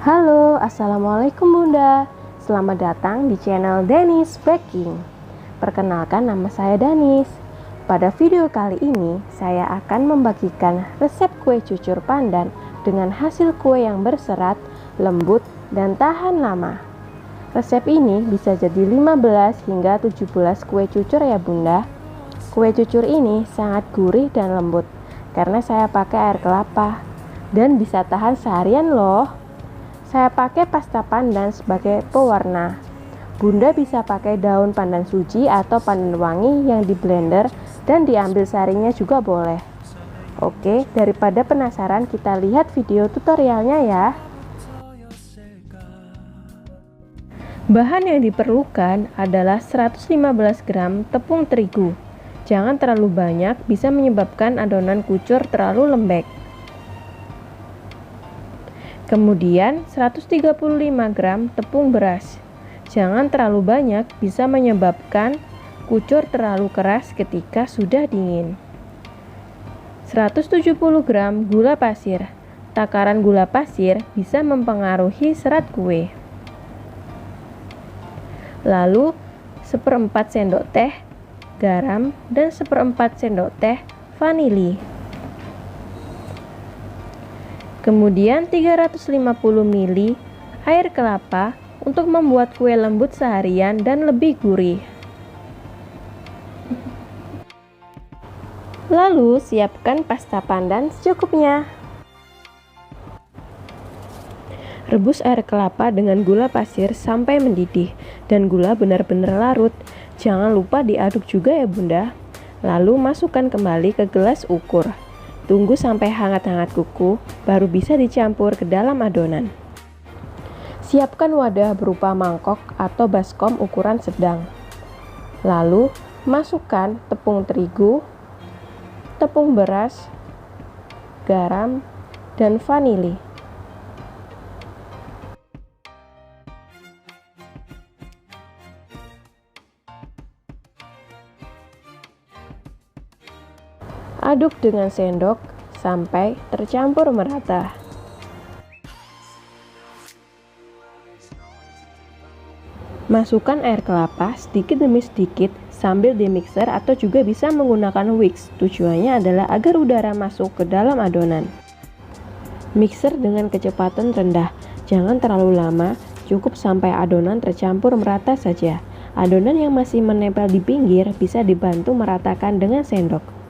Halo, Assalamualaikum Bunda. Selamat datang di channel Danis Baking. Perkenalkan, nama saya Danis. Pada video kali ini, saya akan membagikan resep kue cucur pandan dengan hasil kue yang berserat, lembut, dan tahan lama. Resep ini bisa jadi 15 hingga 17 kue cucur ya Bunda. Kue cucur ini sangat gurih dan lembut karena saya pakai air kelapa dan bisa tahan seharian loh. Saya pakai pasta pandan sebagai pewarna. Bunda bisa pakai daun pandan suji atau pandan wangi yang di blender dan diambil sarinya juga boleh. Oke, daripada penasaran, kita lihat video tutorialnya ya. Bahan yang diperlukan adalah 115 gram tepung terigu. Jangan terlalu banyak, bisa menyebabkan adonan kucur terlalu lembek. Kemudian 135 gram tepung beras. Jangan terlalu banyak, bisa menyebabkan kucur terlalu keras ketika sudah dingin. 170 gram gula pasir. Takaran gula pasir bisa mempengaruhi serat kue. Lalu 1/4 sendok teh garam dan 1/4 sendok teh vanili. Kemudian 350 ml air kelapa untuk membuat kue lembut seharian dan lebih gurih. Lalu siapkan pasta pandan secukupnya. Rebus air kelapa dengan gula pasir sampai mendidih dan gula benar-benar larut. Jangan lupa diaduk juga ya Bunda. Lalu masukkan kembali ke gelas ukur. Tunggu sampai hangat-hangat kuku, baru bisa dicampur ke dalam adonan. Siapkan wadah berupa mangkok atau baskom ukuran sedang. Lalu, masukkan tepung terigu, tepung beras, garam, dan vanili. Aduk dengan sendok sampai tercampur merata. Masukkan air kelapa sedikit demi sedikit sambil dimixer atau juga bisa menggunakan whisk. Tujuannya adalah agar udara masuk ke dalam adonan. Mixer dengan kecepatan rendah, jangan terlalu lama, cukup sampai adonan tercampur merata saja. Adonan yang masih menempel di pinggir bisa dibantu meratakan dengan sendok.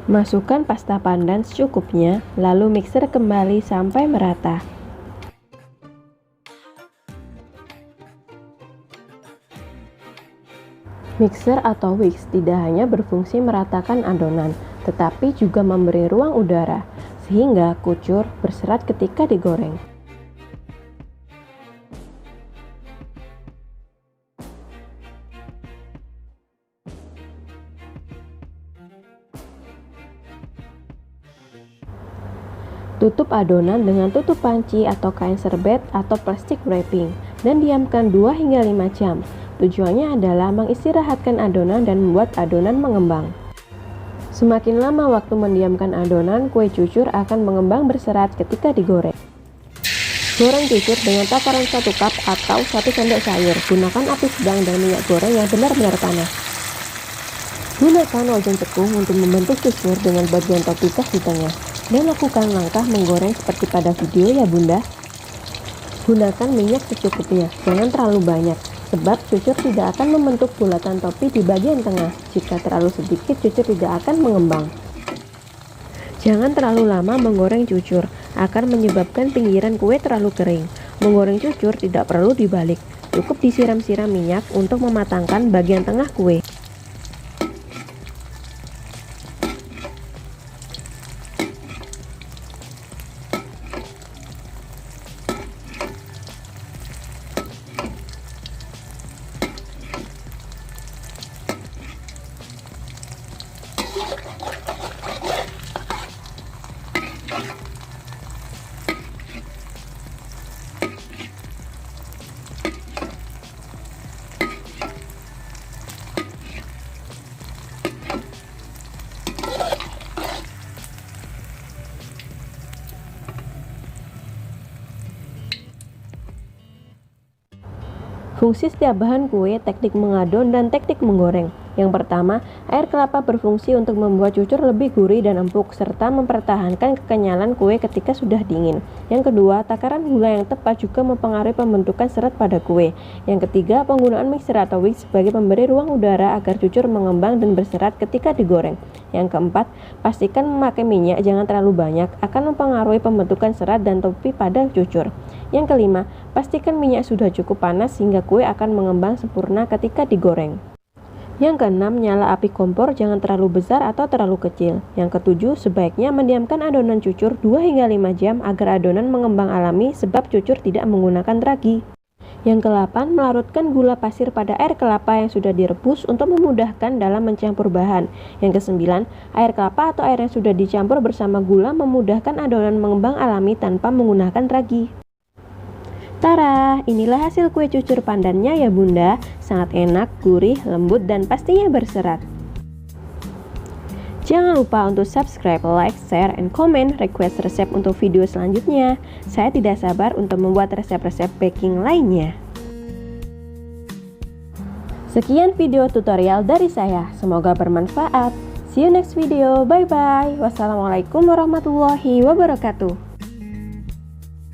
Masukkan pasta pandan secukupnya, lalu mixer kembali sampai merata. Mixer atau whisk tidak hanya berfungsi meratakan adonan, tetapi juga memberi ruang udara, sehingga kucur berserat ketika digoreng. Tutup adonan dengan tutup panci atau kain serbet atau plastik wrapping dan diamkan 2 hingga 5 jam. Tujuannya adalah mengistirahatkan adonan dan membuat adonan mengembang. Semakin lama waktu mendiamkan adonan, kue cucur akan mengembang berserat ketika digoreng. Goreng cucur dengan takaran 1 cup atau 1 sendok sayur. Gunakan api sedang dan minyak goreng yang benar-benar panas. Gunakan wajan cekung untuk membentuk cucur dengan bagian topi khas di tengah. Dan lakukan langkah menggoreng seperti pada video ya Bunda. Gunakan minyak secukupnya, jangan terlalu banyak, sebab cucur tidak akan membentuk bulatan topi di bagian tengah. Jika terlalu sedikit, cucur tidak akan mengembang. Jangan terlalu lama menggoreng cucur, akan menyebabkan pinggiran kue terlalu kering. Menggoreng cucur tidak perlu dibalik, cukup disiram-siram minyak untuk mematangkan bagian tengah kue. Fungsi setiap bahan kue, teknik mengadon, dan teknik menggoreng. Yang pertama, air kelapa berfungsi untuk membuat cucur lebih gurih dan empuk, serta mempertahankan kekenyalan kue ketika sudah dingin. Yang kedua, takaran gula yang tepat juga mempengaruhi pembentukan serat pada kue. Yang ketiga, penggunaan mixer atau whisk sebagai pemberi ruang udara agar cucur mengembang dan berserat ketika digoreng. Yang keempat, pastikan memakai minyak jangan terlalu banyak, akan mempengaruhi pembentukan serat dan topi pada cucur. Yang kelima, pastikan minyak sudah cukup panas sehingga kue akan mengembang sempurna ketika digoreng. Yang keenam, nyala api kompor jangan terlalu besar atau terlalu kecil. Yang ketujuh, sebaiknya mendiamkan adonan cucur 2 hingga 5 jam agar adonan mengembang alami sebab cucur tidak menggunakan ragi. Yang ke-8, melarutkan gula pasir pada air kelapa yang sudah direbus untuk memudahkan dalam mencampur bahan. Yang ke-9, air kelapa atau air yang sudah dicampur bersama gula memudahkan adonan mengembang alami tanpa menggunakan ragi. Tara, inilah hasil kue cucur pandannya ya bunda. Sangat enak, gurih, lembut, dan pastinya berserat. Jangan lupa untuk subscribe, like, share, and comment request resep untuk video selanjutnya. Saya tidak sabar untuk membuat resep-resep baking lainnya. Sekian video tutorial dari saya. Semoga bermanfaat. See you next video. Bye-bye. Wassalamualaikum warahmatullahi wabarakatuh.